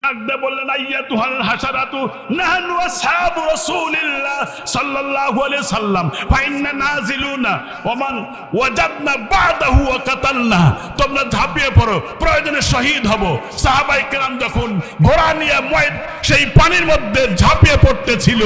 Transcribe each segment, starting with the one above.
ডাকতে বললেন, আইয়াতুহাল হাসারাতু নাহনু আসহাবু রাসূলিল্লাহ সাল্লাল্লাহু আলাইহি সাল্লাম ফাইন্না নাজিলুনা ওমান ওয়াজাদনা বাদাহু ওয়া কাতালনা। তোমরা ঝাঁপিয়ে পড়ো, প্রয়োজনে শহীদ হব। সাহাবায়ে কেরাম যখন ঘোড়া নিয়ে সেই পানির মধ্যে ঝাঁপিয়ে পড়তেছিল,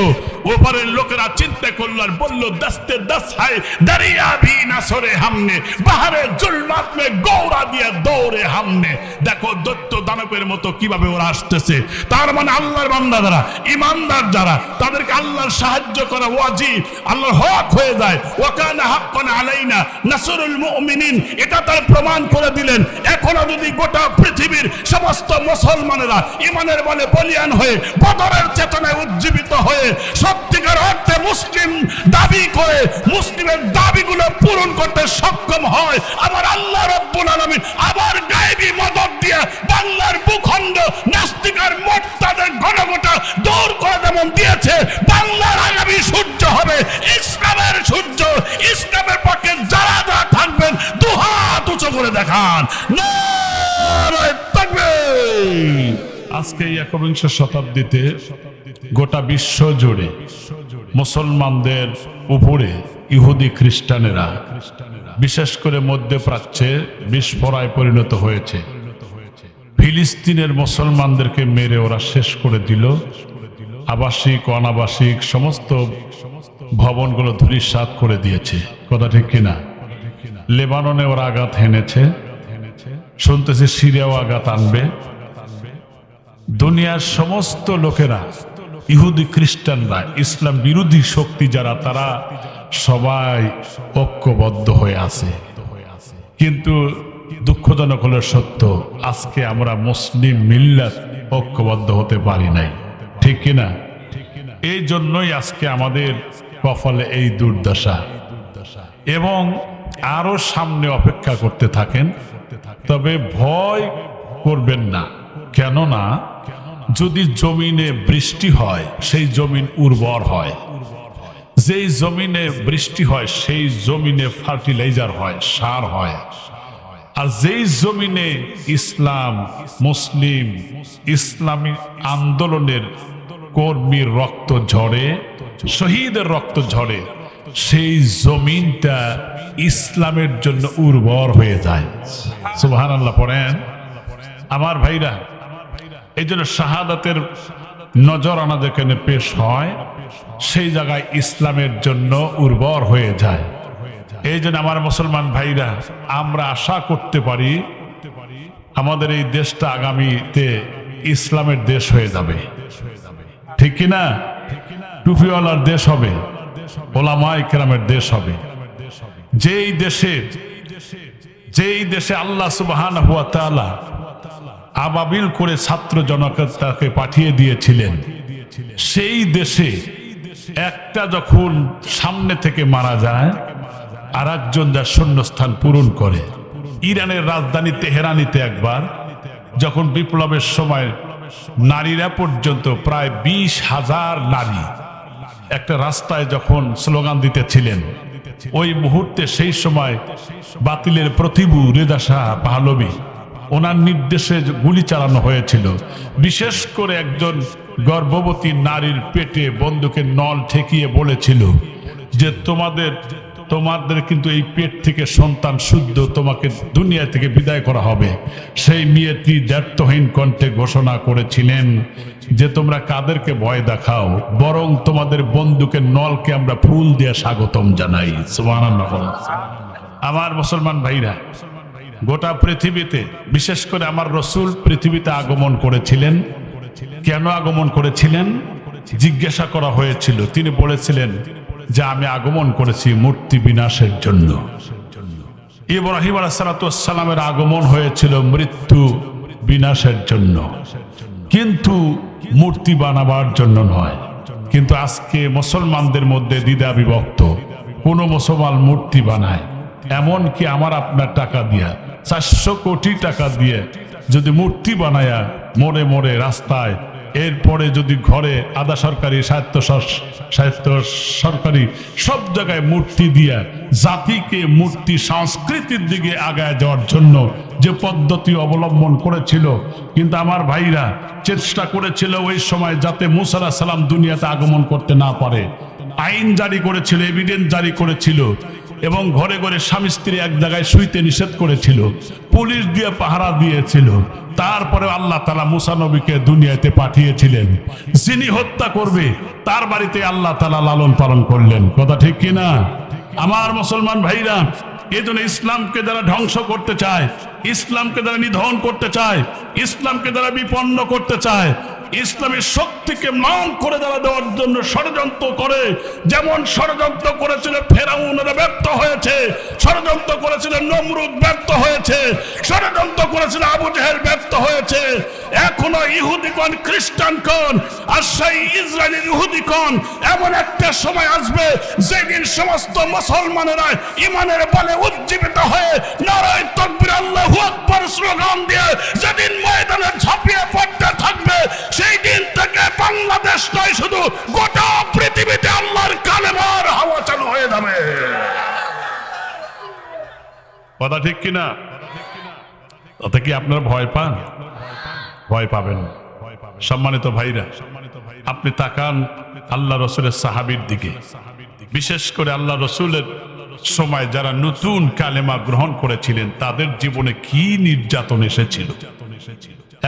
ওপারের লোকেরা চিন্তা করল আর বলল, দস্তে দস হায় দরিয়া ভি নাসরে হামনে, বাহারে জুলমাত মে গৌরা দিয়ে দৌড়ে হামনে। দেখো দৈত্য দানবের মতো কিভাবে ওরা আসতেছে। তার মানে আল্লাহর বান্দা যারা, ইমানদার যারা, তাদেরকে আল্লাহর সাহায্য করা ওয়াজিব, আল্লাহর হক হয়ে যায়। ওয়াকানা হাক্কান আলাইনা নাসরুল মুমিনিন, এটা তার প্রমাণ করে দিলেন। এখনো যদি গোটা পৃথিবীর সমস্ত মুসলমানেরা ইমানের বলে বলিয়ান হয়ে, বদরের চেতনায় উজ্জীবিত হয়ে, সত্যিকার অর্থে মুসলিম দাবি করে মুসলিমের দাবিগুলো পূরণ করতে সক্ষম হয়, আমার আল্লাহ রাব্বুল আলামিন আবার গায়েবী মদদ দিয়ে বাংলার ভূখণ্ড নাস্তিকার মোর্তাদের ঘনঘটা দূর করে যেমন দিয়েছে, বাংলার আগামী সূর্য হবে ইসলামের সূর্য। ইসলামের পক্ষে যারা যারা থাকবেন দুহাত উঁচু করে দেখান, নারায়ে তাকবীর। আজকে এই একবিংশ শতাব্দীতে গোটা বিশ্ব জুড়ে মুসলমানদের উপরে ইহুদি খ্রিস্টানেরা, বিশেষ করে মধ্যপ্রাচ্যে বিস্ফোরায় পরিণত হয়েছে। ফিলিস্তিনের মুসলমানদেরকে মেরে ওরা শেষ করে দিল। আবাসিক অনাবাসিক সমস্ত ভবনগুলো ধূলিসাৎ করে দিয়েছে। কথা ঠিক কিনা? লেবাননে ওরা আঘাত হেনেছে, শুনতেছে সিরিয়াও আঘাত আনবে। দুনিয়ার সমস্ত লোকেরা, ইহুদি খ্রিস্টানরা, ইসলাম বিরোধী শক্তি যারা, তারা সবাই ঐক্যবদ্ধ হয়ে আছে। কিন্তু দুঃখজনক হলো সত্য, আজকে আমরা মুসলিম মিল্লাত ঐক্যবদ্ধ হতে পারি নাই। ঠিক কিনা? এই জন্যই আজকে আমাদের কপালে এই দুর্দশা, এবং আরো সামনে অপেক্ষা করতে থাকেন। তবে ভয় করবেন না, কেননা যদি জমিনে বৃষ্টি হয় সেই জমিন উর্বর হয়, যেই জমিনে বৃষ্টি হয় সেই জমিনে ফার্টিলাইজার হয়, সার হয়। আর যেই জমিনে ইসলাম, মুসলিম, ইসলামী আন্দোলনের কর্মীর রক্ত ঝরে, শহীদের রক্ত ঝরে, সেই জমিনটা ইসলামের জন্য উর্বর হয়ে যায়। সুবহানাল্লাহ পড়েন আমার ভাইরা। এই জন্য শাহাদাতের নজরানা যেখানে পেশ হয়, সেই জায়গায় ইসলামের জন্য উর্বর হয়ে যায়। এই জন্য আমার মুসলমান ভাইরা, আমরা আশা করতে পারি আমাদের এই দেশটা আগামীতে ইসলামের দেশ হয়ে যাবে। ঠিক কিনা? টুপিওয়ালার দেশ হবে, ওলামায়ে কেরামের দেশ হবে। যেই দেশে আল্লাহ সুবহানাহু ওয়া তাআলা আবাবিল করে ছাত্র জনতাকে পাঠিয়ে দিয়েছিলেন, সেই দেশে একটা যখন সামনে থেকে মারা যায়, আর একজন যা শূন্যস্থান পূরণ করে। ইরানের রাজধানী তেহরানিতে একবার যখন বিপ্লবের সময় নারীরা পর্যন্ত প্রায় 20,000 নারী একটা রাস্তায় যখন স্লোগান দিতেছিলেন, ওই মুহূর্তে সেই সময় বাতিলের প্রতিভু রেজা শাহ পাহলভী, ওনার নির্দেশে গুলি চালানো হয়েছিল। বিশেষ করে একজন গর্ভবতী নারীর পেটে বন্দুকের নল ঠেকিয়ে বলেছিল যে তোমাদের কিন্তু এই পেট থেকে সন্তান শুদ্ধ, তোমাকে দুনিয়া থেকে বিদায় করা হবে। সেই মেয়েটি দ্ব্যর্থহীন কণ্ঠে ঘোষণা করেছিলেন যে তোমরা কাদেরকে ভয় দেখাও, বরং তোমাদের বন্দুকের নলকে আমরা ফুল দিয়ে স্বাগতম জানাই। সুবহানাল্লাহ। আমার মুসলমান ভাইরা, গোটা পৃথিবীতে, বিশেষ করে আমার রসুল পৃথিবীতে আগমন করেছিলেন। কেন আগমন করেছিলেন জিজ্ঞাসা করা হয়েছিল। তিনি বলেছিলেন যে আমি আগমন করেছি মূর্তি বিনাশের জন্য। ইব্রাহিম আলাইহিস সালামের আগমন হয়েছিল মৃত্যু বিনাশের জন্য, কিন্তু মূর্তি বানাবার জন্য নয়। কিন্তু আজকে মুসলমানদের মধ্যে দ্বিধা বিভক্ত। কোন মুসলমান মূর্তি বানায়, এমনকি আমার আপনার টাকা দিয়ে 400 কোটি টাকা দিয়ে যদি মূর্তি বানায়া মোড়ে মোড়ে রাস্তায়, এরপরে যদি ঘরে আধা সরকারি সাহিত্য সরকারি সব জায়গায় মূর্তি দিয়া জাতিকে মূর্তি সংস্কৃতির দিকে আগায় যাওয়ার জন্য যে পদ্ধতি অবলম্বন করেছিল, কিন্তু আমার ভাইরা চেষ্টা করেছিল ওই সময় যাতে মুসা আলাইহিস সালাম দুনিয়াতে আগমন করতে না পারে। আইন জারি করেছিল, এভিডেন্স জারি করেছিল, এবং ঘরে ঘরে স্বামী স্ত্রী এক জায়গায় শুইতে নিষেধ করেছিল, পুলিশ দিয়ে পাহারা দিয়েছিল। তারপরে আল্লাহ তাআলা মুসা নবীকে দুনিয়াতে পাঠিয়েছিলেন। যিনি হত্যা করবে তার বাড়িতে আল্লাহ তাআলা লালন পালন করলেন। কথা ঠিক কিনা আমার মুসলমান ভাইরা? এই জন্য ইসলামকে যারা ধ্বংস করতে চায়, ইসলামকে যারা নিধন করতে চায়, ইসলামকে যারা বিপন্ন করতে চায়, ইসলামের শক্তিকে ম্লান করে দেওয়ার জন্য ষড়যন্ত্র করে, যেমন ষড়যন্ত্র করেছিল ফেরাউনরা ব্যর্থ হয়েছে, ষড়যন্ত্র করেছিল নমরুদ ব্যর্থ হয়েছে, ষড়যন্ত্র করেছিল আবু জেহেল ব্যর্থ হয়েছে। এখনো ইহুদিগণ, খ্রিস্টানগণ আর সেই ইসরায়েলের ইহুদিগণ, এমন একটা সময় আসবে যেদিন সমস্ত মুসলমানেরা ইমানের বলে উজ্জীবিত হয়ে নারায়ে তাকবীর আল্লাহু আকবার স্লোগান দিয়ে যেদিন ময়দানে ঝাঁপিয়ে পড়তে থাকবে, সেই দিন থেকে বাংলাদেশ নয়, শুধু গোটা পৃথিবীতে আল্লাহর কালেমার হাওয়া চালু হয়ে যাবে। কথা ঠিক কিনা? তাতে কি আপনারা ভয় পান? ভয় পাবেন না। সম্মানিত ভাইরা, আপনি তাকান আল্লাহ রসুলের সাহাবীর দিকে, বিশেষ করে আল্লাহ রসুলের সময় যারা নতুন কালেমা গ্রহণ করেছিলেন তাদের জীবনে কি নির্যাতন এসেছিল।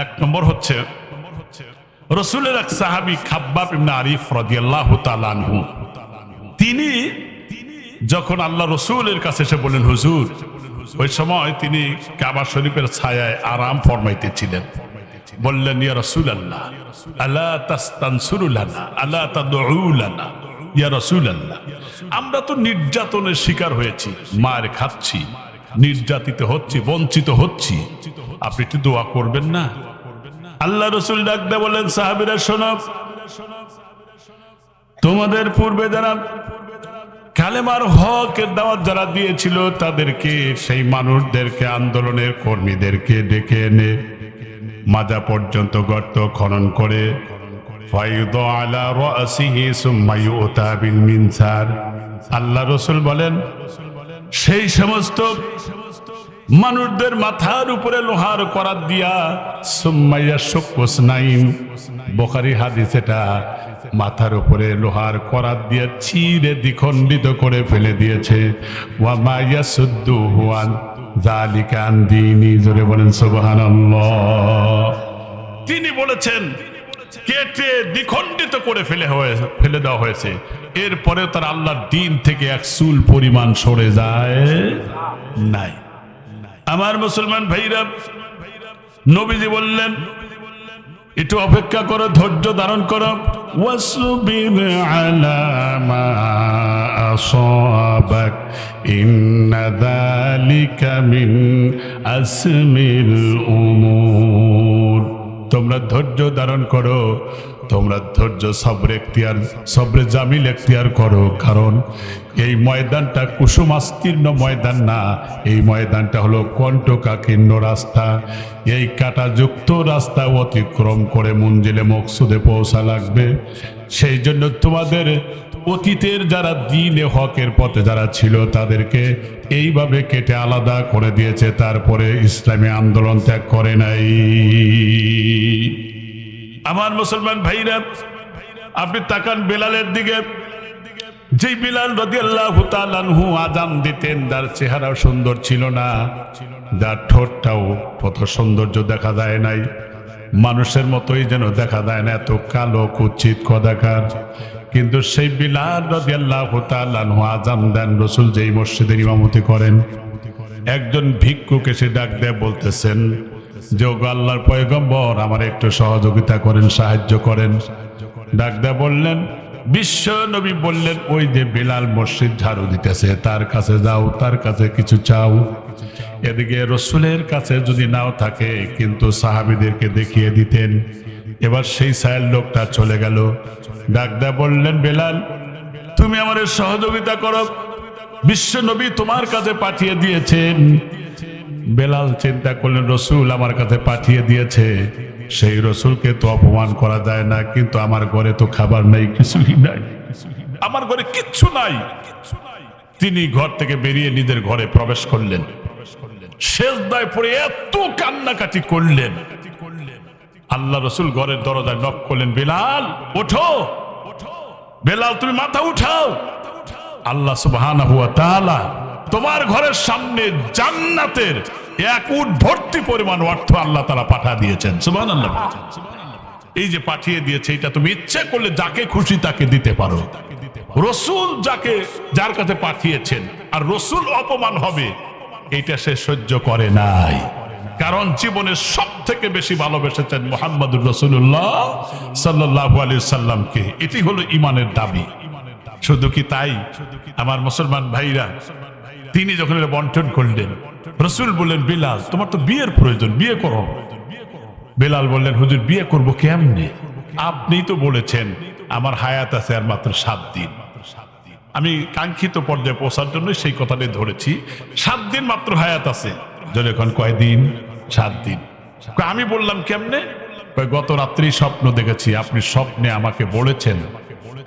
এক নম্বর হচ্ছে রসুলের এক সাহাবী খাব্বাব ইবনে আরিফ রাদিয়াল্লাহু তাআলা আনহু, তিনি যখন আল্লাহ রসুলের কাছে এসে বললেন হুজুর, ওই সময় তিনি কাবা শরীফের ছায়ায় আরাম ফরমাইতেছিলেন, বললেন ইয়া রাসূলুল্লাহ আলা তাস্তানসুরু লানা আলা তাদউ লানা, ইয়া রাসূলুল্লাহ আমরা তো নির্যাতনের শিকার হয়েছি, মার খাচ্ছি, নির্যাতিত হচ্ছি, বঞ্চিত হচ্ছি, আপনি একটু দোয়া করবেন না? আল্লাহ রসুল ডাক দিয়ে বলেন সাহাবীরা শোনো, তোমাদের পূর্বে যারা কালেমার হকের দাওয়াত যারা দিয়েছিল তাদেরকে, সেই মানুষদেরকে, আন্দোলনের কর্মীদেরকে ডেকে এনে মাজা পর্যন্ত গর্ত খনন করে ফায়দু আলা রাসিহি সুম্মা ইউতা বিল মিনসার, আল্লাহ রসুল বলেন সেই সমস্ত মানুষদের মাথার উপরে লোহার করাত দিয়া সুম্মাইয়া শুকুসনাইন, বুখারী হাদিস এটা, মাথার উপরে লোহার করাত দিয়ে চিরে দ্বিখণ্ডিত করে ফেলে দিয়েছে। ওয়া মা ইয়াসুদ্দুহু আন যালিকা আন দীনি, জোরে বলেন সুবহানাল্লাহ। তিনি বলেছেন কেটে দ্বিখণ্ডিত করে ফেলে দেওয়া হয়েছে, এরপরে তার আল্লাহর দ্বীন থেকে এক চুল পরিমাণ সরে যায় নাই। আমার মুসলমান ভাইরা, নবীজি বললেন একটু অপেক্ষা করো, ধৈর্য ধারণ করো, ওয়াসবির আলা মা আসাবাক ইন্না যালিকা মিন আসমিল উমুর, তোমরা ধৈর্য ধারণ করো, তোমরা ধৈর্য সবরে জামিল এখতিয়ার করো, কারণ এই ময়দানটা কুসুমাস্তীর্ণ ময়দান না, এই ময়দানটা হলো কণ্টকাকীর্ণ রাস্তা। এই কাঁটাযুক্ত রাস্তা অতিক্রম করে মঞ্জিলে মকসুদে পৌঁছা লাগবে। সেই জন্য তোমাদের অতীতের যারা দ্বীনে হকের পথে যারা ছিল তাদেরকে এইভাবে কেটে আলাদা করে দিয়েছে, তারপরে ইসলামী আন্দোলন ত্যাগ করে নাই। আমার মুসলমান ভাইরা, আপনি তাকান বেলালের দিকে, যে বিলাল রাদিয়াল্লাহু তাআলা আনহু আযান দিতেন, যার চেহারাও সুন্দর ছিল না, যার ঠোঁটটাও কত সৌন্দর্য দেখা যায় নাই, মানুষের মতোই যেন দেখা যায় না, এত কালো কুৎসিত কদাকার, কিন্তু সেই বিলাল রাদিয়াল্লাহু তাআলা আনহু আযান দেন। রাসূল যেই মসজিদের ইমামতি করেন, একজন ভিক্ষুক এসে ডাক দেয়, বলতেছেন যে ওগো আল্লাহর পয়গম্বর, আমার একটু সহযোগিতা করেন, সাহায্য করেন। ডাক দেয় বললেন, বিশ্ব নবী বললেন ওই যে বিলাল মসজিদ ঝাড়ু দিতেছে, তার কাছে যাও, তার কাছে কিছু চাও। এদিকে রসুলের কাছে যদি নাও থাকে, কিন্তু সাহাবীদেরকে দেখিয়ে দিতেন। এবার সেই সায়ের লোকটা চলে গেল, ডাক দেয় বললেন, বেলাল তুমি আমাদের সহযোগিতা করো, বিশ্ব নবী তোমার কাছে পাঠিয়ে দিয়েছেন। বেলাল চিন্তা করলেন, রসুল আমার কাছে পাঠিয়ে দিয়েছে, সেই রসুলকে তো অপমান করা যায় না, কিন্তু আমার ঘরে তো খাবার নাই, কিছুই নাই, আমার ঘরে কিচ্ছু নাই। তিনি ঘর থেকে বেরিয়ে নিজের ঘরে প্রবেশ করলেন। সেজদায় পড়ে এত কান্নাকাটি করলেন। আল্লাহ রসুল ঘরের দরজায় নক করলেন, বেলাল ওঠো, বেলাল তুমি মাথা উঠাও। আল্লাহ সুবহানাহু ওয়া তাআলা তোমার ঘরের সামনে জান্নাতের এক উট ভর্তি পরিমাণ অর্থ আল্লাহ তাআলা পাঠিয়ে দিয়েছেন। সুবহানাল্লাহ। এই যে পাঠিয়ে দিয়েছে, এটা তুমি ইচ্ছে করলে যাকে খুশি তাকে দিতে পারো। রসুল যার কাছে পাঠিয়েছেন আর রসুল অপমান হবে, এটা সে সহ্য করে নাই। কারণ জীবনের সব থেকে বেশি ভালোবেসেছেন মুহাম্মদুর রাসূলুল্লাহ সাল্লাল্লাহু আলাইহি সাল্লামকে। এটি হলো ঈমানের দাবি। শুধু কি তাই, আমার মুসলমান ভাইরা, তিনি যখন এটা বন্টন করলেন, রসুল বললেন, বেলাল তোমার তো বিয়ের প্রয়োজন, বিয়ে করো। বেলাল বললেন, হুজুর বিয়ে করব কেমনে? আপনি তো বলেছেন আমার হায়াত আছে আর মাত্র 7 দিন। আমি কাঙ্ক্ষিত পর্যায়ে পৌঁছার জন্য সেই কথাটাই ধরেছি। 7 দিন মাত্র হায়াত আছে। যখন কয়দিন? 7 দিন। আমি বললাম কেমনে? গত রাত্রি স্বপ্ন দেখেছি, আপনি স্বপ্নে আমাকে বলেছেন,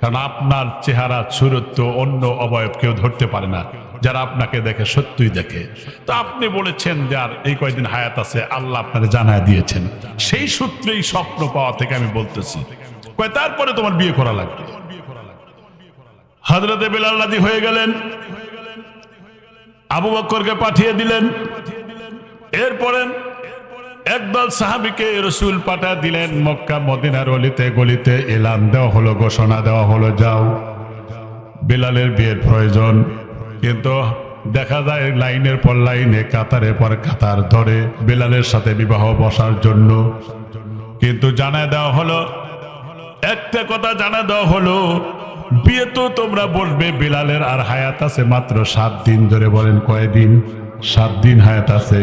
কারণ আপনার চেহারা সুরত্ব অন্য অবয়ব কেউ ধরতে পারে না, যারা আপনাকে দেখে সত্যই দেখে। তো আপনি বলেছেন যে আর এই কয়দিন হায়াত আছে, আল্লাহ আপনাকে জানায় দিয়েছেন। সেই সূত্রেই স্বপ্ন পাওয়া থেকে আমি বলতেছি। তারপরে তোমার বিয়ে করা লাগবে। হযরতে বেলাল রাজি হয়ে গেলেন, আবু বকরকে পাঠিয়ে দিলেন। এরপরে একদল সাহাবীকে রাসূল পাঠিয়ে দিলেন মক্কা মদিনার অলিতে গলিতে। এলান দেওয়া হলো, ঘোষণা দেওয়া হলো, যাও বেলালের বিয়ের প্রয়োজন। কিন্তু দেখা যায় লাইনের পর লাইনে, কাতারের পর কাতার ধরে বেলালের সাথে বিবাহ বসার জন্য। কিন্তু জানায় দেওয়া হলো, একটা কথা জানা দেওয়া হলো, বিয়ে তো তোমরা বলবে, বেলালের আর হায়াত আছে মাত্র 7 দিন। ধরে বলেন কয়দিন? 7 দিন হায়াত আছে।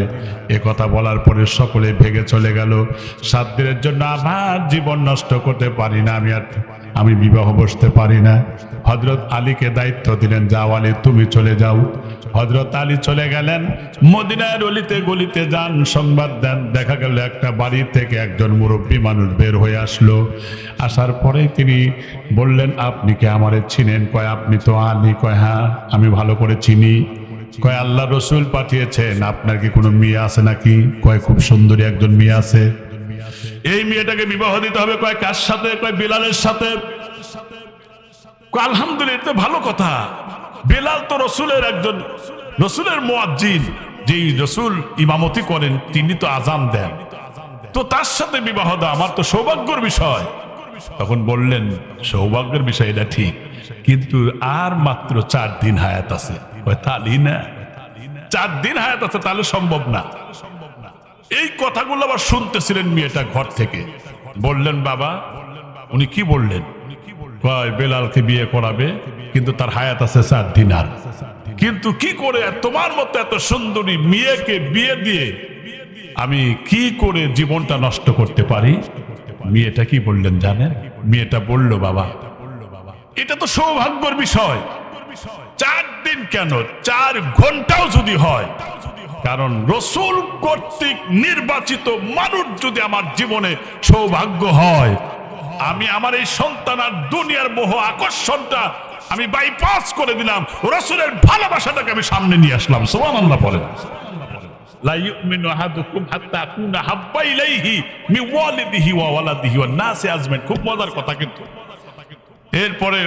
এ কথা বলার পরে সকলে ভেগে চলে গেল। 7 দিনের জন্য আমার জীবন নষ্ট করতে পারি না, আমি বিবাহ বসতে পারি না। হযরত আলীকে দায়িত্ব দিলেন, যাও আলী তুমি চলে যাও। হযরত আলী চলে গেলেন, মদিনার অলিতে গলিতে যান, সংবাদ দেন। দেখা গেল একটা বাড়ি থেকে একজন মুরব্বী মানুষ বের হয়ে আসলো। আসার পরে তিনি বললেন, আপনি কি আমারে চিনেন? কয় আপনি তো আলী। কয় হ্যাঁ আমি ভালো করে চিনি। কয় আল্লাহ রসুল পাঠিয়েছেন, আপনার কি কোনো মেয়ে আছে নাকি? কয় খুব সুন্দরী একজন মেয়ে আছে, এই মেয়েটাকে বিবাহ দিতে হবে। কয় কার সাথে? কয় বেলালের সাথে। আলহামদুলিল্লাহ, ভালো কথা। বেলাল তো রসুলের একজন, রসুলের মুয়াজ্জিন, যেই রসুল ইমামতি করেন তিনি তো আজান দেন, তো তার সাথে বিবাহ দেওয়া আমার তো সৌভাগ্যের বিষয়। তখন বললেন, সৌভাগ্যের বিষয় এটা ঠিক, কিন্তু আর মাত্র 4 দিন হায়াত আছে। তাহলে না 4 দিন হায়াত আছে, তাহলে সম্ভব না। এই কথাগুলো আবার শুনতেছিলেন মেয়েটা ঘর থেকে। বললেন, বাবা উনি কি বললেন? বেলালকে বিয়ে করাবে, কিন্তু তার হায়াত আছে 4 দিন। আর কিন্তু কি করে তোমার মতো এত সুন্দরী মেয়েকে বিয়ে দিয়ে আমি কি করে জীবনটা নষ্ট করতে পারি? মেয়েটা কি বললেন জানেন? মেয়েটা বলল, বাবা এটা তো সৌভাগ্যের বিষয়। 4 দিন কেন, 4 ঘন্টাও যদি হয়, কারণ রসুল কর্তৃক নির্বাচিত মানুষ যদি আমার জীবনে সৌভাগ্য হয়, আমি আমার এই সন্তান আর দুনিয়ার মোহ আকর্ষণটা আমি বাইপাস করে দিলাম, রসুলের ভালোবাসাটাকে আমি সামনে নিয়ে আসলাম। সুবহানাল্লাহ পড়েন। লা ইউমিনু আহাদুকুম হাত্তা আকুনা হাব্বা ইলাইহি মিন ওয়ালিদিহি ওয়া ওয়ালাদিহি ওয়ান নাসি আজমাইন। খুব মজার কথা। কিন্তু এরপরে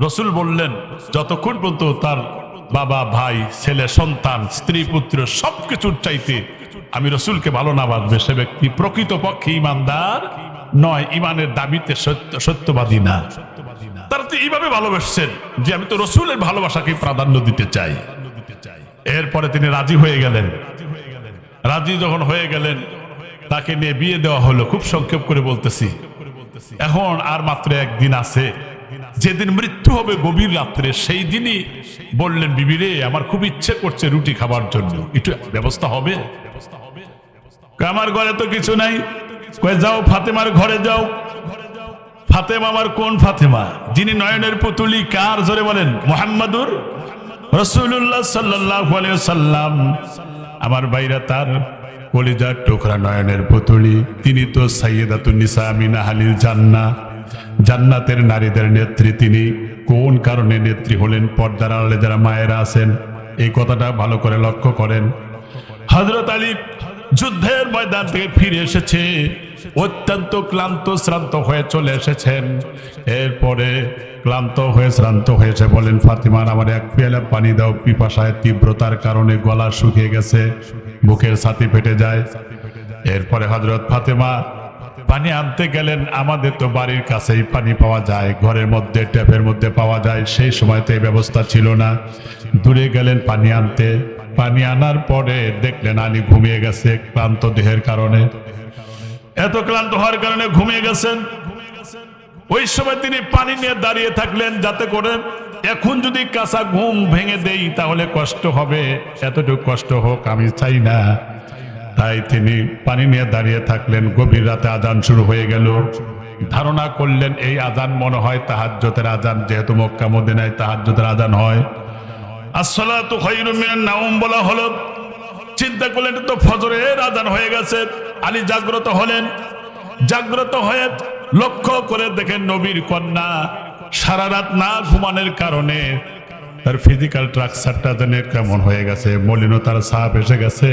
রসুল বললেন, যতক্ষণ পর্যন্ত তার বাবা, ভাই, ছেলে, সন্তান, স্ত্রী, পুত্র সবকিছুর চাইতে আমি রসুলকে ভালো না বাসবে, সে ব্যক্তি প্রকৃতপক্ষে ইমানদার নয়, ইমানের দাবিতে সত্যবাদী না। তারা তো এইভাবে ভালোবাসছেন যে আমি তো রসুলের ভালোবাসাকে প্রাধান্য দিতে চাই। এরপরে তিনি রাজি হয়ে গেলেন। রাজি যখন হয়ে গেলেন, তাকে নিয়ে বিয়ে দেওয়া হলো। খুব সংক্ষেপ করে বলতেছি, এখন আর মাত্র 1 দিন আছে, যেদিন মৃত্যু হবে গভীর রাত্রে, সেই দিনই বললেন, বিবি রে আমার খুব ইচ্ছে করছে রুটি খাবার জন্য, একটু ব্যবস্থা হবে? আমার ঘরে তো কিছু নাই। কয়ে যাও ফাতেমার ঘরে যাও। ফাতেমা আমার কোন ফাতেমা? যিনি নয়নের পুতুলি। কার? জোরে বলেন। মুহাম্মাদুর রাসূলুল্লাহ সাল্লাল্লাহু আলাইহি ওয়াসাল্লাম। আমার ভাইরা, তার কলিজার টুকরা নয়নের পুতুলি। তিনি তো সাইয়্যিদাতুন নিসা মিন আহলিল জান্নাহ, জান্নাতের নারীদের নেত্রী। তিনি কোন কারণে নেত্রী হলেন? পর্দার আড়ালে যারা মায়েরা আছেন, এই কথাটা ভালো করে লক্ষ্য করেন। হযরত আলী যুদ্ধের ময়দান থেকে ফিরে এসেছে, অত্যন্ত ক্লান্ত শ্রান্ত হয়ে চলে এসেছেন। এরপরে ক্লান্ত হয়ে শ্রান্ত হয়েছে বলেন, ফাতিমা আমার এক পেয়ালা পানি দাও, পিপাসায় তীব্রতার কারণে গলা শুকিয়ে গেছে, বুকের ছাতি ফেটে যায়। এরপরে হযরত ফাতেমা পানি আনতে গেলেন। আমাদের তো বাড়ির কাছেই পানি পাওয়া যায়, ঘরের মধ্যে ট্যাপের মধ্যে পাওয়া যায়, সেই সময় তো এই ব্যবস্থা ছিল না। দূরে গেলেন পানি আনতে। পানি আনার পরে দেখলেন আলী ঘুমিয়ে গেছে ক্লান্ত দেহের কারণে। এত ক্লান্ত হওয়ার কারণে ঘুমিয়ে গেছেন। ওই সময় তিনি পানি নিয়ে দাঁড়িয়ে থাকলেন, যাতে করে এখন যদি কাঁচা ঘুম ভেঙে দেই তাহলে কষ্ট হবে, এতটুকু কষ্ট হোক আমি চাই না। তাই তিনি পানি নিয়ে দাঁড়িয়ে থাকলেন। গভীর রাতে আজান শুরু হয়ে গেল। ধারণা করলেন এই আজান মনে হয় তাহাজ্জুদের আজান, যেহেতু মক্কা মদিনায় তাহাজ্জুদের আজান হয়। আসসালাতু খায়রুম মিনান নাওম বলা হলো। চিন্তা করলেন তো ফজরের আজান হয়ে গেছে। আলী জাগ্রত হলেন। জাগ্রত হয়ে লক্ষ্য করে দেখেন নবীর কন্যা সারা রাত না ঘুমানোর কারণে তার ফিজিক্যাল স্ট্রাকচারটা যেন কেমন হয়ে গেছে, মলিনতার ছাপ এসে গেছে।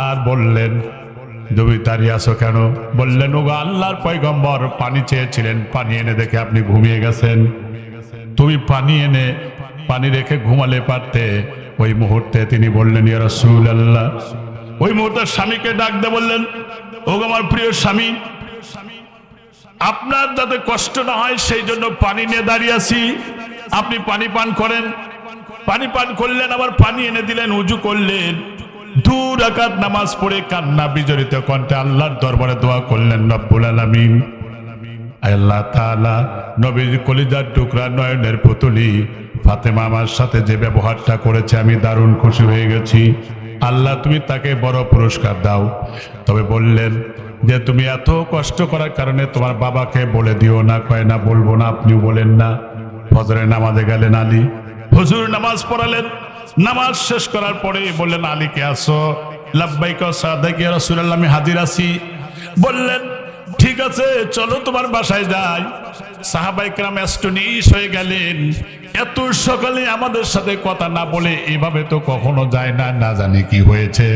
আর বললেন, তুমি দাঁড়িয়ে আছো কেন? বললেন, ওগো আল্লাহর পয়গম্বর পানি চেয়েছিলেন, পানি এনে দেখে আপনি ঘুমিয়ে গেছেন। তুমি পানি রেখে ঘুমালে পারতে। ওই মুহূর্তে তিনি বললেন, ইয়া রাসূলুল্লাহ। ওই মুহূর্তে স্বামীকে ডাক দিয়ে বললেন, ওগো আমার প্রিয় স্বামী, আপনার যাতে কষ্ট না হয় সেই জন্য পানি নিয়ে দাঁড়িয়ে আছি, আপনি পানি পান করেন। পানি পান করলেন, আবার পানি এনে দিলেন, উজু করলেন। 2 রাকাত নামাজ পড়ে কান্না বিজড়িত কণ্ঠে আল্লাহর দরবারে দোয়া করলেন, রব্বুল আলামিন, আল্লাহ তাআলা নবীর কলিজার টুকরা নয়নের পুতুলি ফাতেমা আমার সাথে যে ব্যবহারটা করেছে আমি দারুণ খুশি হয়ে গেছি। আল্লাহ তুমি তাকে বড় পুরস্কার দাও। তবে বললেন যে তুমি এত কষ্ট করার কারণে তোমার বাবাকে বলে দিও না। কয় না, বলবো না। আপনিও বলেন না। ফজরের নামাজে গেলেন আলী, হুজুর নামাজ পড়ালেন। নামাজ শেষ করার পরে বললেন, আলীকে আসো। লাব্বাইকা সাদাক ইয়া রাসূলুল্লাহ, আমি হাজির আছি। বললেন, ঠিক আছে চলো তোমার বাসায় যাই। সাহাবায়ে কেরাম অ্যাস্টনিশ হয়ে গেলেন। এত সকালে আমাদের সাথে কথা না বলে এভাবে তো কখনো যায় না, না জানি কি হয়েছে।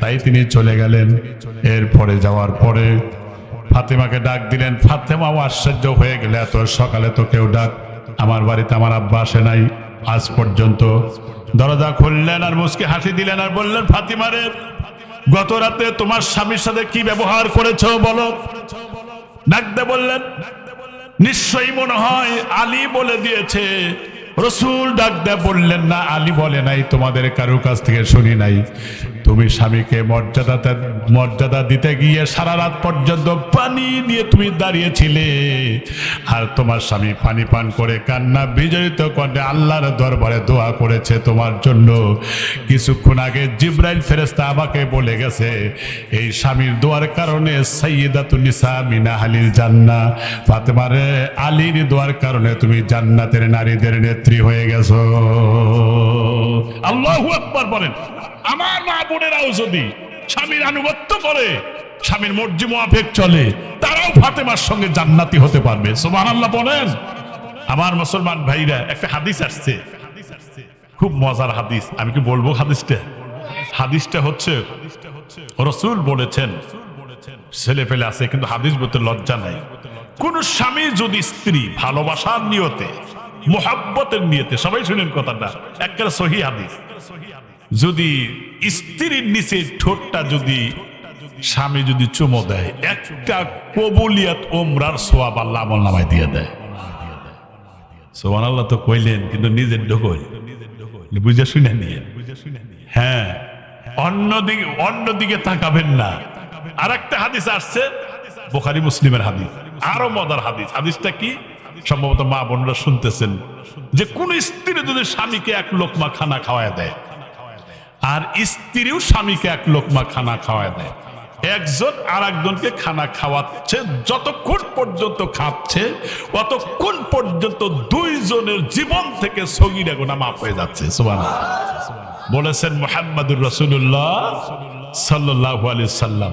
তাই তিনি চলে গেলেন। এরপরে যাওয়ার পরে ফাতেমাকে ডাক দিলেন। ফাতেমাও আশ্চর্য হয়ে গেলে, এত সকালে তো কেউ ডাক, আমার বাড়িতে আমার আব্বা আসে নাই আজ পর্যন্ত। দরজা খুললেন আর মুচকি হাসি দিলেন আর বললেন, ফাতিমা রে, গত রাতে তোমার স্বামীর সাথে কি ব্যবহার করেছো বলো। ডাক দিয়ে বললেন, নিশ্চয়ই মনে হয় আলী বলে দিয়েছে। রাসূল ডাক দিয়ে বললেন, না আলী বলে নাই, তোমাদের কারোর কাছ থেকে শুনি নাই। তুমি স্বামীকে মর্যাদা দিতে গিয়ে সারা রাত পর্যন্ত পানি নিয়ে তুমি দাঁড়িয়েছিলে, আর তোমার স্বামী পানি পান করে কান্না বিজড়িত কণ্ঠে আল্লাহর দরবারে দোয়া করেছে তোমার জন্য। কিছুক্ষণ আগে জিবরাইল ফেরেশতা আমাকে বলে গেছে, এই স্বামীর দোয়ার কারণে সাইয়্যিদাতুন নিসা মিন আহলিল জান্নাহ, ফাতেমা রে, আলীর দোয়ার কারণে তুমি জান্নাতের নারীদের নেত্রী হয়ে গেছো। আল্লাহু আকবার বলেন। আমার মা বোনেরাও যদি স্বামীর আনুগত্য করে, স্বামীর মর্জি মোয়াফেক চলে, তারাও ফাতেমার সঙ্গে জান্নাতি হতে পারবে। সুবহানাল্লাহ বলেন। আমার মুসলমান ভাইরা, একটা হাদিস আসছে, খুব মজার হাদিস। আমি কি বলবো হাদিসটা? হাদিসটা হচ্ছে রাসূল বলেছেন, ছেলে ফেলে আছে কিন্তু হাদিস বলতে লজ্জা নাই। কোন স্বামী যদি স্ত্রী ভালোবাসার নিয়তে, মোহাব্বতের নিয়তে, সবাই শুনেন কথাটা, একটা সহিহ হাদিস, যদি স্ত্রীর নিচে ঠোঁটটা যদি স্বামী যদি চুমো দেয়, একটা কবুলিয়াত ওমরার সওয়াব আল্লাহ আমলনামায় দিয়ে দেয়। সুবহানাল্লাহ তো কইলেন, কিন্তু নিজের ঢোকল বুঝে শুনে নিয়ে। হ্যাঁ, অন্যদিকে তাকাবেন না। আর একটা হাদিস আসছে, বুখারী মুসলিমের হাদিস, আরো মজার হাদিস। হাদিসটা কি? সম্ভবত মা বোনরা শুনতেছেন, যে কোন স্ত্রী যদি স্বামীকে এক লোকমা খানা খাওয়ায় দেয়, আর স্ত্রীও স্বামীকে এক লোকমা খানা খাওয়ায় দেয়, একজন আর একজনকে খানা খাওয়াচ্ছে, যতক্ষণ পর্যন্ত খাচ্ছে ততক্ষণ পর্যন্ত দুইজনের জীবন থেকে সগীরা গুনাহ মাফ হয়ে যাচ্ছে। সুবহানাল্লাহ বলেছেন মুহাম্মদুর রাসূলুল্লাহ সাল্লাল্লাহু আলাইহি সাল্লাম।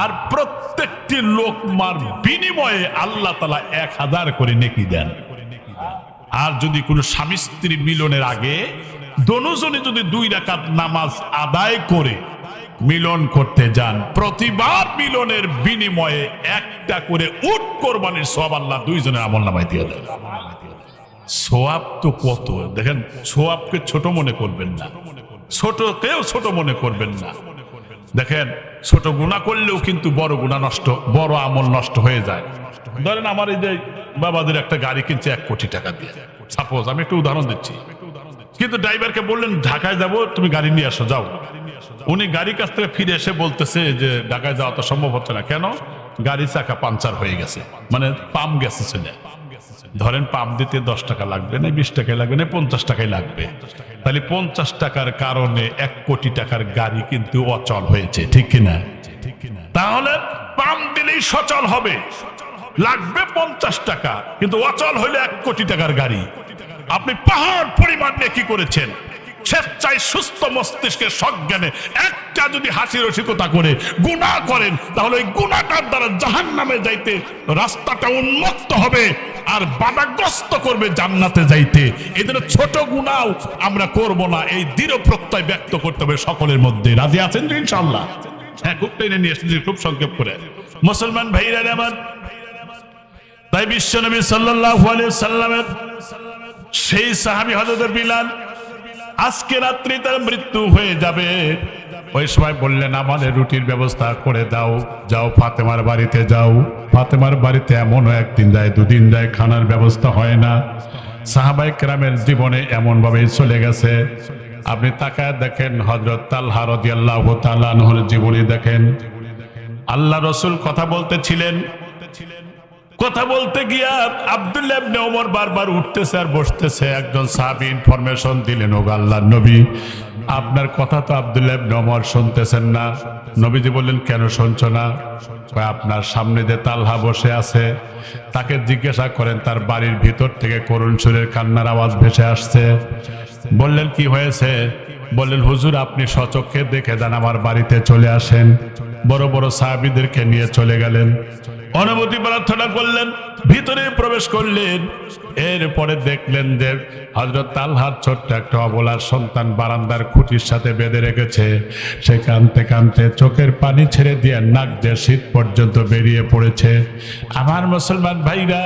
আর প্রত্যেকটি লোকমার বিনিময়ে আল্লাহ তাআলা 1000 করে নেকি দেন। আর যদি কোনো স্বামী স্ত্রী মিলনের আগে দোনোজনে যদি 2 রাকাত নামাজ আদায় করে মিলন করতে যান, প্রতিবার মিলনের বিনিময়ে একটা করে উট কোরবানির সওয়াব আল্লাহ দুইজনের আমলনামায় দিয়ে দেন। সওয়াব তো কত দেখেন, সওয়াবকে ছোট মনে করবেন না, ছোটকেও ছোট মনে করবেন না। দেখেন ছোট গুনাহ করলেও কিন্তু বড় গুনাহ নষ্ট, বড় আমল নষ্ট হয়ে যায়। ধরেন আমার এই যে বাবাদের একটা গাড়ি কিনছে 1 কোটি টাকা দিয়ে, সাপোজ আমি একটু উদাহরণ দিচ্ছি, কিন্তু ড্রাইভারকে বললেন ঢাকায় যাব, তুমি গাড়ি নিয়ে আসো, যাও। উনি গাড়ির কাছ থেকে ফিরে এসে বলতেছে যে ঢাকায় যাওয়া তো সম্ভব হচ্ছে না। কেন? গাড়ির চাকা পাংচার হয়ে গেছে, মানে পাম্প গেছে চলে। ধরেন পাম্প দিতে 10 টাকা লাগবে না, 20 টাকায় লাগবে না, 50 টাকায় লাগবে। তাহলে 50 টাকার কারণে 1 কোটি টাকার গাড়ি কিন্তু অচল হয়েছে, ঠিক কিনা? তাহলে পাম্প দিলেই সচল হবে, লাগবে 50 টাকা, কিন্তু অচল হইলে 1 কোটি টাকার গাড়ি। আপনি পাহাড় পরিমাণ নিয়ে কি করেছেন? স্বেচ্ছায় সুস্থ মস্তিষ্কের সজ্ঞানে একটা যদি হাসি রসিকতা করে গুনাহ করেন, তাহলে ওই গুনাহটার দ্বারা জাহান্নামে যাইতে রাস্তাটা উন্মুক্ত হবে আর বাধাগ্রস্ত করবে জান্নাতে যাইতে। এই জন্য ছোট গুনাহ আমরা করব না, এই দৃঢ় প্রত্যয় ব্যক্ত করতে হবে সকলের মধ্যে। রাজি আছেন তো ইনশাআল্লাহ? হ্যাঁ, খুব টেনে নিয়ে এসেছি, খুব সংক্ষেপ করে। মুসলমান ভাইরা আমার, তাই বিশ্বনবী সাল্লাল্লাহু আলাইহি সাল্লামের সেই সাহাবী হযরত বিলাল, আজকে রাত্রি তার মৃত্যু হয়ে যাবে। ওই সময় বললেন আমাদের রুটির ব্যবস্থা করে দাও, যাও ফাতেমার বাড়িতে যাও। ফাতেমার বাড়িতে এমনও একদিন যায়, দুদিন যায়, খানার ব্যবস্থা হয় না। সাহাবায়ে কেরামের জীবনে এমন ভাবেই চলে গেছে। আপনি তাকায় দেখেন হযরত তালহা রাদিয়াল্লাহু তাআলা আনহুর জীবনী দেখেন। আল্লাহ রাসূল কথা বলতেছিলেন, কথা বলতে গিয়া আব্দুল্লাহ ইবনে ওমর বারবার উঠতেছে আর বসতেছে। একজন সাহাবী ইনফরমেশন দিলেন, ও আল্লাহর নবী, আপনার কথা তো আব্দুল্লাহ ইবনে ওমর শুনতেছেন না। নবীজি বললেন, কেন শুনছো না? আপনার সামনে যে তালহা বসে আছে, তাকে জিজ্ঞাসা করেন, তার বাড়ির ভিতর থেকে করুণ সুরের কান্নার আওয়াজ ভেসে আসছে। বললেন, কি হয়েছে? বললেন, হুজুর আপনি স্বচক্ষে দেখে যান, আমার বাড়িতে চলে আসেন। বড় বড় সাহাবীদেরকে নিয়ে চলে গেলেন, অনুমতি প্রার্থনা করলেন, ভিতরে প্রবেশ করলেন। এরপরে দেখলেন যে হযরত তালহার ছোট্ট একটা অবলার সন্তান বারান্দার খুঁটির সাথে বেঁধে রেখেছে। সে কাঁদতে কাঁদতে চোখের পানি ছেড়ে দিয়ে নাক দিয়ে শীত পর্যন্ত বেরিয়ে পড়েছে। আমার মুসলমান ভাইরা,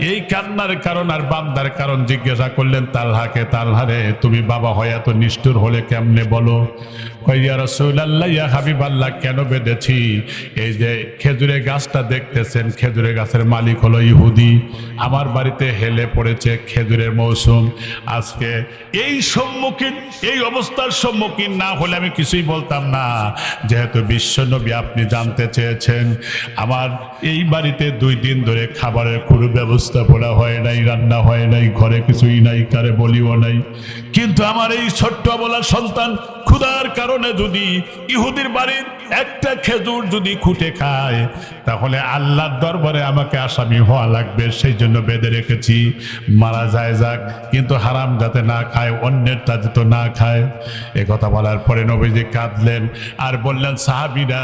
এই কান্নার কারণ আর বান্দার কারণ জিজ্ঞাসা করলেন তালহাকে, তালহারে তুমি বাবা হয়ে এত নিষ্ঠুর হলে কেমনে বলো? ইয়া রাসূলুল্লাহ, ইয়া হাবিবাল্লাহ, কেন বেঁধেছি? এই যে খেজুরের গাছটা দেখতেছেন, খেজুরের গাছের মালিক হলো ইহুদি। আমার বাড়িতে হেলে পড়েছে খেজুরের মৌসুম। আজকে এই সম্মুখীন, এই অবস্থার সম্মুখীন না হলে আমি কিছুই বলতাম না। যেহেতু বিশ্বনবী আপনি জানতে চেয়েছেন, আমার এই বাড়িতে 2 দিন ধরে খাবারের কোনো ব্যবস্থাপনা হয় নাই, রান্না হয় নাই, ঘরে কিছুই নাই, কারে বলিও নাই। কিন্তু আমার এই ছোট্ট বলা সন্তান ক্ষুধার কারণে যদি ইহুদির বাড়ির একটা খেজুর যদি খুঁটে খায়, তাহলে আল্লাহর দরবারে আমাকে আসামি হওয়া লাগবে। সেই জন্য বেঁধে রেখেছি, মারা যায় যাক, কিন্তু হারাম যাতে না খায়, অন্যেরটা যাতে না খায়। এ কথা বলার পরে নবীজি কাঁদলেন আর বললেন, সাহাবীরা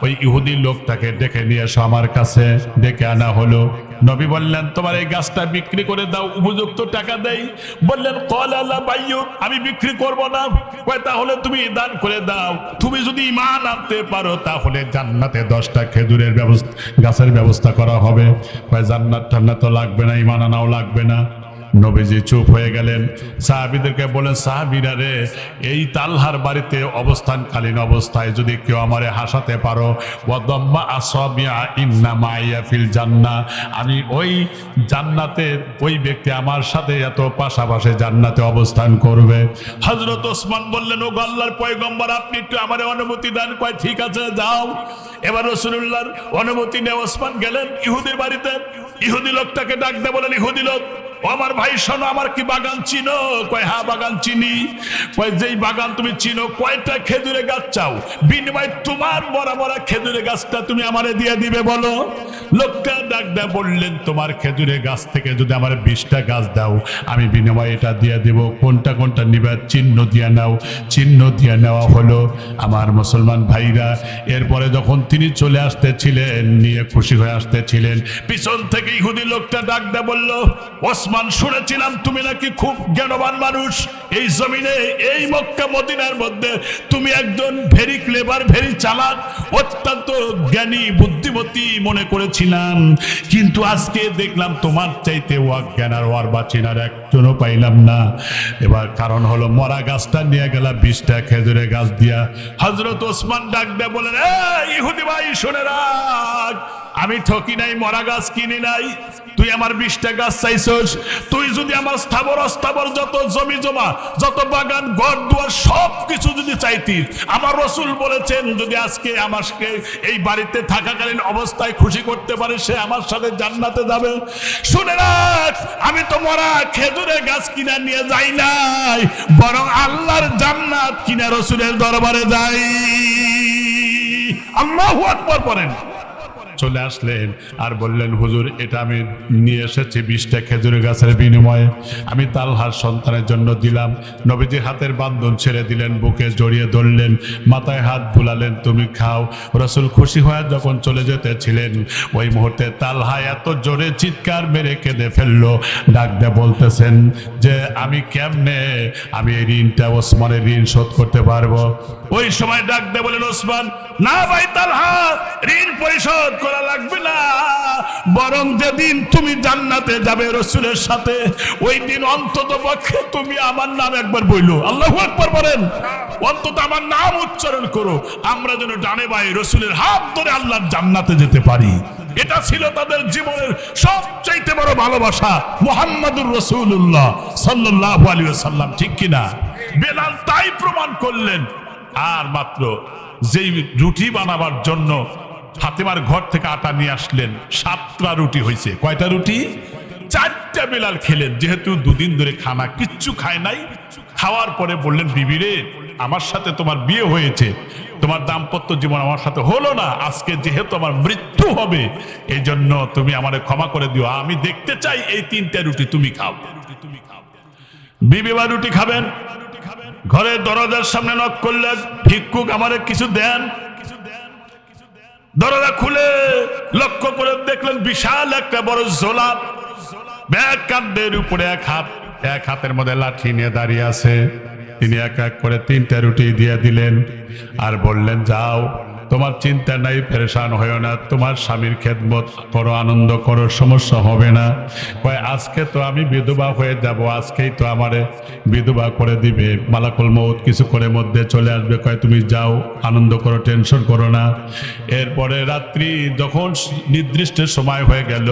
ওই ইহুদি লোকটাকে ডেকে নিয়ে এসো আমার কাছে। ডেকে আনা হলো। নবী বললেন, তোমার এই গাছটা বিক্রি করে দাও, উপযুক্ত টাকা দেই। বললেন, ক্বালা লা বাইয়ু, আমি বিক্রি করব না। কয়, তাহলে তুমি দান করে দাও। তুমি যদি ঈমান আনতে পারো তাহলে জান্নাতে 10টা খেজুরের গাছের ব্যবস্থা করা হবে। কয়, জান্নাত টান্নাত তো লাগবে না, ঈমান আনাও লাগবে না। নবীজি চুপ হয়ে গেলেন। সাহাবীদেরকে বলেন, সাহাবীরা রে, এই তালহার বাড়িতে অবস্থানকালীন অবস্থায় যদি কেউ আমারে হাসাতে পারো, ওয়াদাম্মা আসাবিয়া ইন্না মাইয়া ফিল জান্নাহ, আমি ওই জান্নাতে, ওই ব্যক্তি আমার সাথে এত পাশাপাশি জান্নাতে অবস্থান করবে। হযরত ওসমান বললেন, ও আল্লাহর পয়গম্বর, আপনি একটু আমারে অনুমতি দেন। কয়, ঠিক আছে, যাও। এবার রাসূলুল্লাহর অনুমতি নিয়ে ওসমান গেলেন ইহুদির বাড়িতে। ইহুদি লোকটাকে ডাক দিয়ে বলেন, ইহুদি লোক, ও আমার ভাই শোনো, আমার কি বাগান চিনো? কয়, হ্যাঁ বাগান চিনি। কয়, যেই বাগান তুমি চিনো, কয়টা খেজুরের গাছ চাও? বিনিময় তোমার মরা মরা খেজুরের গাছটা তুমি আমারে দিয়ে দিবে, বলো। লোকটা ডাক দেয়া বললেন, তোমার খেজুরের গাছ থেকে যদি আমার 20টা গাছ দাও, আমি বিনিময় এটা দিয়ে দেব। কোনটা কোনটা নিবে? চিহ্ন দিয়ে নাও। চিহ্ন দিয়ে নেওয়া হলো। আমার মুসলমান ভাইরা, এরপরে যখন তিনি চলে আসতেছিলেন, নিয়ে খুশি হয়ে আসতেছিলেন, পিছন থেকে ইহুদি লোকটা ডাক দেয়া বলল, ওসমান ওসমান, শুনেছিলাম তুমি নাকি খুব জ্ঞানবান মানুষ, এই জমিনে এই মক্কা মদিনার মধ্যে তুমি একজন ভেরি ক্লেভার, ভেরি চালাক, অত্যন্ত জ্ঞানী বুদ্ধিমতী মনে করেছিলাম, কিন্তু আজকে দেখলাম তোমার চাইতে অজ্ঞান আর ওয়ার বাচিনার একজনও পাইলাম না। এবার কারণ হলো মরা গাছটা নিয়ে গেলা 20টা খেজুরের গাছ দিয়া। হযরত ওসমান ডাক দিয়ে বলেন, ইহুদি ভাই শুনে রাখ, আমি ঠকি নাই, মরা গাছ কিনি নাই, তুই আমার 20টা গাছ চাইছস, তুই যদি আমার স্থাবর অস্থাবর যত জমি জমা, যত বাগান ঘর দুয়ার সব কিছু যদি চাইতিস, আমার রাসূল বলেছেন যদি আজকে আমাকে এই বাড়িতে থাকাকালীন অবস্থায় খুশি করতে পারে সে আমার সাথে জান্নাতে যাবে। শুনে রাখ, আমি তো মরা খেজুরের গাছ কিনা নিয়ে যাই নাই, বরং আল্লাহর জান্নাত কিনা রাসূলের দরবারে যাই। আল্লাহু আকবার পড়েন। চলে আসলেন আর বললেন, হুজুর এটা আমি নিয়ে এসেছি 20টা খেজুরের গাছের বিনিময়ে, আমি তালহার সন্তানের জন্য দিলাম। নবীজি হাতের বান্ধন ছেড়ে দিলেন, বুকে জড়িয়ে ধরলেন, মাথায় হাত বুলালেন, তুমি খাও। রাসূল খুশি হয়ে যখন চলে যেতেছিলেন, ওই মুহূর্তে তালহা এত জোরে চিৎকার মেরে কেঁদে ফেললো, ডাক দিয়ে বলতেছেন যে আমি কেমনে আমি এই ঋণটা, ওসমানের ঋণ শোধ করতে পারবো? ওই সময় ডাক দিয়ে বলেন ওসমান, না ভাই তালহা, ঋণ পরিশোধ করা লাগবে না, বরং যেদিন তুমি জান্নাতে যাবে রাসূলের সাথে, ওই দিন অন্তত পক্ষে তুমি আমার নাম একবার বইলো। আল্লাহু আকবার বলেন। অন্তত আমার নাম উচ্চারণ করো, আমরা যেন ডানে বায়ে রাসূলের হাত ধরে আল্লাহর জান্নাতে যেতে পারি। এটা ছিল তাদের জীবনের সবচাইতে বড় ভালোবাসা, মুহাম্মাদুর রাসূলুল্লাহ সাল্লাল্লাহু আলাইহি ওয়াসাল্লাম, ঠিক কিনা? বেলাল তাই প্রমাণ করলেন। আর মাত্র যেই রুটি বানাবার জন্য ফাতেমার ঘর থেকে আটা নিয়ে আসলেন, 7টা রুটি হয়েছে। কয়টা রুটি? 4টা বেলাল খেলেন, যেহেতু দুদিন ধরে খানা কিচ্ছু খায় নাই। খাওয়ার পরে বললেন, বিবি রে, আমার সাথে তোমার বিয়ে হয়েছে, তোমার দাম্পত্য জীবন আমার সাথে হলো না, আজকে যেহেতু আমার মৃত্যু হবে, এই জন্য তুমি আমারে ক্ষমা করে দিও, আমি দেখতে চাই এই 3টা রুটি তুমি খাও। বিবি বা রুটি খাবেন, ঘরের দরজার সামনে নক করলেন, ভিক্ষুক আমারে কিছু দেন। দরজা খুলে লক্ষ্য করে দেখলেন বিশাল একটা বড় ঝোলা, ব্যাগ কাঁধের উপরে এক হাতের মধ্যে লাঠি নিয়ে দাঁড়িয়ে আছে। তিনি এক এক করে 3টা রুটি দিয়ে দিলেন আর বললেন, যাও, তোমার চিন্তা নাই, পেরেশান হয়েও না, তোমার স্বামীর খেদমত করো, আনন্দ করো, সমস্যা হবে না। কয় আজকে তো আমি বিধবা হয়ে যাব, আজকেই তো আমারে বিধবা করে দিবে, মালাকুল মউত কিছু করে মধ্যে চলে আসবে, কয় তুমি যাও, আনন্দ করো, টেনশন করো না। এরপরে রাত্রি যখন নির্দিষ্ট সময় হয়ে গেল,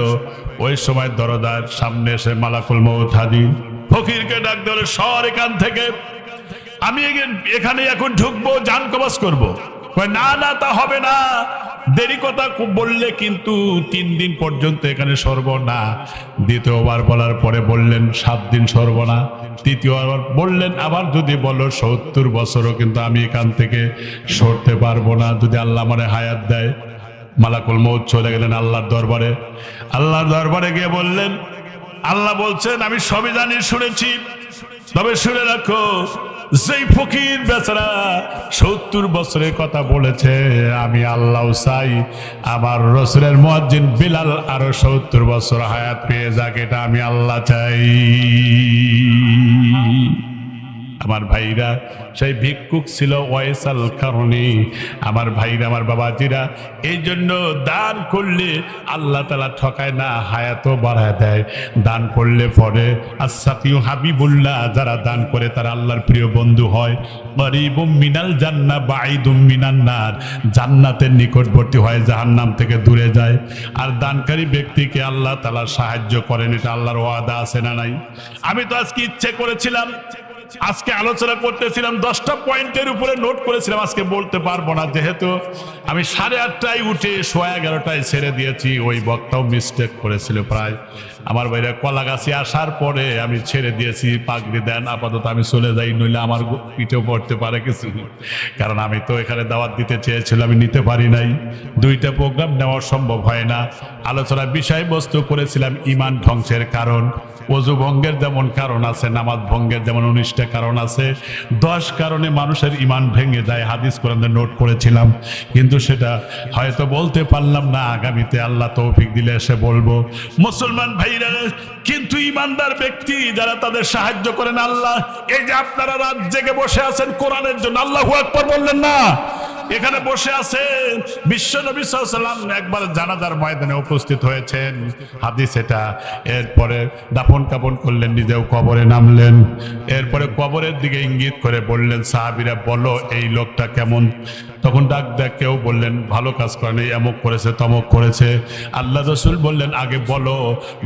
ওই সময় দরজার সামনে এসে মালাকুল মউত হাজির। ফকিরকে ডাক ধরে, সর এখান থেকে, আমি এখানে এখন ঢুকবো, জান কবজ করবো। না না, তা হবে না, দেরি কথা বললে কিন্তু 3 দিন পর্যন্ত এখানে সরব না। দ্বিতীয়বার বলার পরে বললেন 7 দিন সরব না। তৃতীয়বার বললেন, আবার যদি বলো 70 বছরও কিন্তু আমি এখান থেকে সরতে পারবো না, যদি আল্লাহ মানে হায়াত দেয়। মালাকুল মউত চলে গেলেন আল্লাহর দরবারে। আল্লাহর দরবারে গিয়ে বললেন, আল্লাহ বলছেন আমি সবই জানি, শুনেছি, তবে শুনে রাখো, যেই ফকির বেচারা 70 বছরের কথা বলেছে, আমি আল্লাহ চাই আমার রাসূলের মুয়াজ্জিন বিলাল আরো 70 বছর হায়াত পেয়ে যাক, এটা আমি আল্লাহ চাই। আমার ভাইরা, সেই ভিক্ষুক ছিল ওয়াইসাল কারণী। আমার ভাইরা, আমার বাবাজিরা, এই জন্য দান করলে আল্লাহ তাআলা ঠকায় না, হায়াতও বাড়ায় দেয়। দান করলে পরে আসসাফিউ হাবিবুল্লাহ, যারা দান করে তারা আল্লাহর প্রিয় বন্ধু হয়। গরিবুম মিনাল জান্নাহ বাঈদুম মিনান নার, জান্নাতের নিকটবর্তী হয়, জাহান্নাম থেকে দূরে যায়। আর দানকারী ব্যক্তিকে আল্লাহ তাআলা সাহায্য করেন, এটা আল্লাহর ওয়াদা আছে না নাই? আমি তো আজকে ইচ্ছে করেছিলাম, আজকে আলোচনা করতেছিলাম, 10টা পয়েন্টের উপরে নোট করেছিলাম, আজকে বলতে পারবো না, যেহেতু আমি 8:30টায় উঠে 11:30টায় ছেড়ে দিয়েছি। ওই বক্তাও মিস্টেক করেছিল প্রায়। আমার বাইরে কলাগাছি আসার পরে আমি ছেড়ে দিয়েছি, পাগড়ি দেন, আপাতত আমি চলে যাই, নইলে আমার পিঠেও পড়তে পারে কিছু, কারণ আমি তো এখানে দাওয়াত দিতে চেয়েছিলাম, আমি নিতে পারি নাই। 2টা প্রোগ্রাম নেওয়া সম্ভব হয় না। আলোচনার বিষয়বস্তু করেছিলাম ঈমান ধ্বংসের কারণ। ওযু ভঙ্গের যেমন কারণ আছে, নামাজ ভঙ্গের যেমন 19টা কারণ আছে, 10 কারণে মানুষের ঈমান ভেঙে যায়, হাদিস কোরআনে নোট করেছিলাম, কিন্তু সেটা হয়তো বলতে পারলাম না। আগামীতে আল্লাহ তৌফিক দিলে এসে বলবো। মুসলমান ভাই ভাইরা, কিন্তু ইমানদার ব্যক্তি যারা তাদের সাহায্য করেন আল্লাহ, এই যে আপনারা রাত জেগে বসে আছেন কোরআনের জন্য, আল্লাহু আকবার বললেন না? এখানে বসে আছেন, বিশ্ব নবী সাল্লাল্লাহু আলাইহি ওয়াসাল্লাম একবার জানাজার ময়দানে উপস্থিত হয়েছেন, হাদিস এটা। এরপরে দাফন কাফন করলেন, নিজেও কবরে নামলেন। এরপরে কবরের দিকে ইঙ্গিত করে বললেন, সাহাবীরা বলো এই লোকটা কেমন? তখন ডাক ডাক কেউ বললেন ভালো কাজ করেনি, এমক করেছে তমক করেছে। আল্লাহ রসুল বললেন আগে বলো,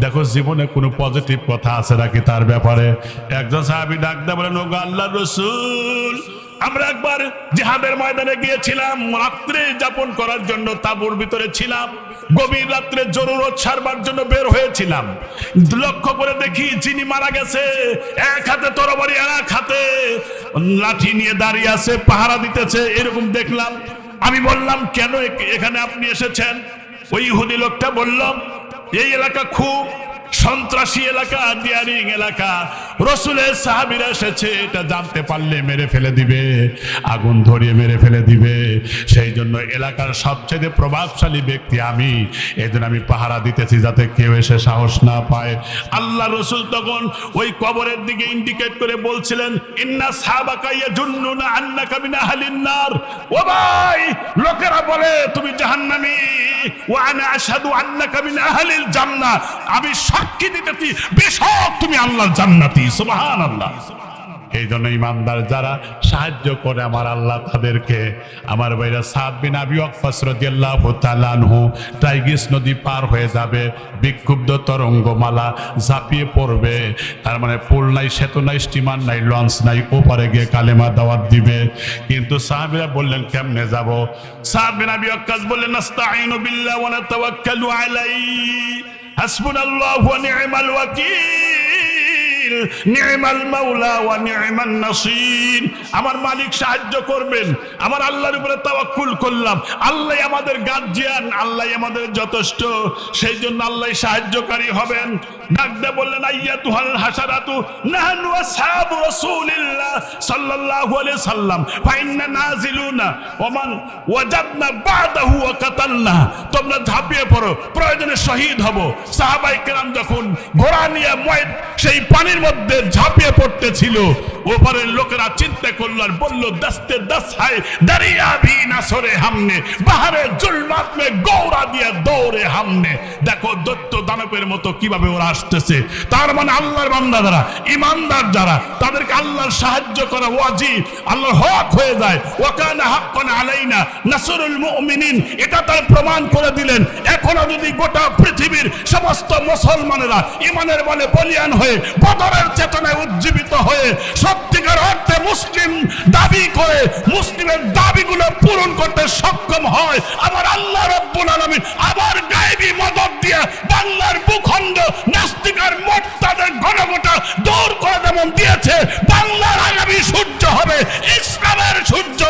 দেখো জীবনে কোনো পজিটিভ কথা আছে নাকি তার ব্যাপারে। একজন সাহাবী ডাক দিয়ে বলেন, ওগো আল্লাহ রসুল, আমরা একবার জিহাদের ময়দানে গিয়েছিলাম, রাত্রে যাপন করার জন্য তাঁবুর ভিতরে ছিলাম, গভীর রাত্রে জরুরত সারবার জন্য বের হয়েছিলাম। লক্ষ্য করে দেখি যিনি মারা গেছে এক হাতে তরবারি আর এক হাতে লাঠি নিয়ে দাঁড়িয়ে আছে, পাহারা দিতেছে, এরকম দেখলাম। আমি বললাম কেন এখানে আপনি এসেছেন? ওই ইহুদি লোকটা বলল, এই এলাকা খুব সন্ত্রাসী এলাকা, ডিয়ারিং এলাকা, রসুলের সাহাবীরা এসেছে, এটা জানতে পারলে মেরে ফেলে দিবে, আগুন ধরিয়ে মেরে ফেলে দিবে। সেই জন্য এলাকার সবচেয়ে প্রভাবশালী ব্যক্তি আমি, এই জন্য আমি পাহারা দিতেছি যাতে কেউ এসে সাহস না পায়। আল্লাহ রসুল তখন ওই কবরের দিকে ইন্ডিকেট করে বলছিলেন, ইন্না সাহাবাকা ইয়াজুন্নুনা আন্নাকা মিন আহলিন নার। ও ভাই, লোকেরা বলে তুমি জাহান্নামী, ওয়া আনা আশহাদু আন্নাকা মিন আহলিল জান্নাহ, আমি সাক্ষী দিতেছি বেশক তুমি আল্লাহর জান্নাতি। সুবহানাল্লাহ। এই জন্য ইমানদার যারা সাহায্য করে আমার আল্লাহ তাদেরকে, আমার ভাইরা সাদ বিন আবি ওয়াক্কাস রাদিয়াল্লাহু তাআলা আনহু টাইগ্রিস নদী পার হয়ে যাবে, বিক্ষুব্ধ তরঙ্গমালা ঝাঁপিয়ে পড়বে, তার মানে পুল নাই, সেতু নাই, স্টিমার নাই, লঞ্চ নাই, ওপারে গিয়ে কালেমা দাওয়াত দিবে। কিন্তু সাহাবীরা বললেন কেমনে যাব? সাদ বিন আবি ওয়াক্কাস বললেন, নাস্তাঈনু বিল্লাহি ওয়া নাতাওয়াক্কালু আলাইহি, হাসবুনাল্লাহু ওয়া নি'মাল ওয়াকিল, নি'মাল মাওলা ওয়া নি'মান নাসির। আমার মালিক সাহায্য করবেন, আমার আল্লাহর উপরে তাওয়াক্কুল করলাম, আল্লাহ আমাদের গার্জিয়ান, আল্লাহ আমাদের যথেষ্ট, সেই জন্য আল্লাহ সাহায্যকারী হবেন। ডাকতে বললেন, আইয়াতুহাল হাসারাতু নাহনু আসহাবু রাসূলিল্লাহ সাল্লাল্লাহু আলাইহি সাল্লাম ফাইন্না নাজিলুনা ওয়া মান ওয়াজাদনা বাদাহু ওয়া কাতালনা। তোমরা ঝাঁপিয়ে পড়ো, প্রয়োজনে শহীদ হব। সাহাবায়ে কেরাম যখন ঘোড়া নিয়ে সেই পানির মধ্যে ঝাঁপিয়ে পড়তেছিল, ওপারের লোকেরা চিন্তা করল আর বলল, দস্তে দস হায় দরিয়া ভি নাসরে হামনে, বাহারে জুলমাত মে গৌরা দিয়ে দৌড়ে হামনে। দেখো দৈত্য দানবের মতো কিভাবে ওরা আসতেছে। তার মানে আল্লাহর বান্দা যারা, ইমানদার যারা, তাদেরকে আল্লাহর সাহায্য করা ওয়াজিব, আল্লাহর হক হয়ে যায়। ওয়া কানা হাক্কান আলাইনা নাসরুল মুমিনিন, এটা তার প্রমাণ করে দিলেন। এখনো যদি গোটা পৃথিবীর সমস্ত মুসলমানেরা ইমানের বলে বলিয়ান হয়ে, বদরের চেতনায় উজ্জীবিত হয়ে, সত্যিকার অর্থে মুসলিম দাবি করে মুসলিমের দাবিগুলো পূরণ করতে সক্ষম হয়, আমার আল্লাহ রাব্বুল আলামিন আবার গায়েবী মদদ দিয়ে বাংলার ভূখণ্ড নাস্তিকার মোর্তাদের ঘনঘটা দূর করে যেমন দিয়েছে, বাংলার আগামী সূর্য হবে ইসলামের সূর্য।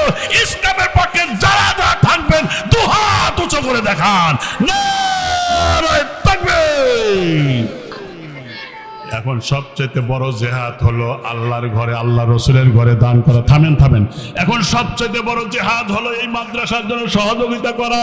ইসলামের পক্ষে যারা যারা থাকবেন দুহাত উঁচু করে দেখান, নারায়ে তাকবীর। এখন সবচেয়ে বড় জেহাদ হলো আল্লাহর ঘরে, আল্লাহ রসুলের ঘরে দান করা। থামেন। এখন সবচেয়ে বড় জেহাদ হলো এই মাদ্রাসার জন্য সহযোগিতা করা।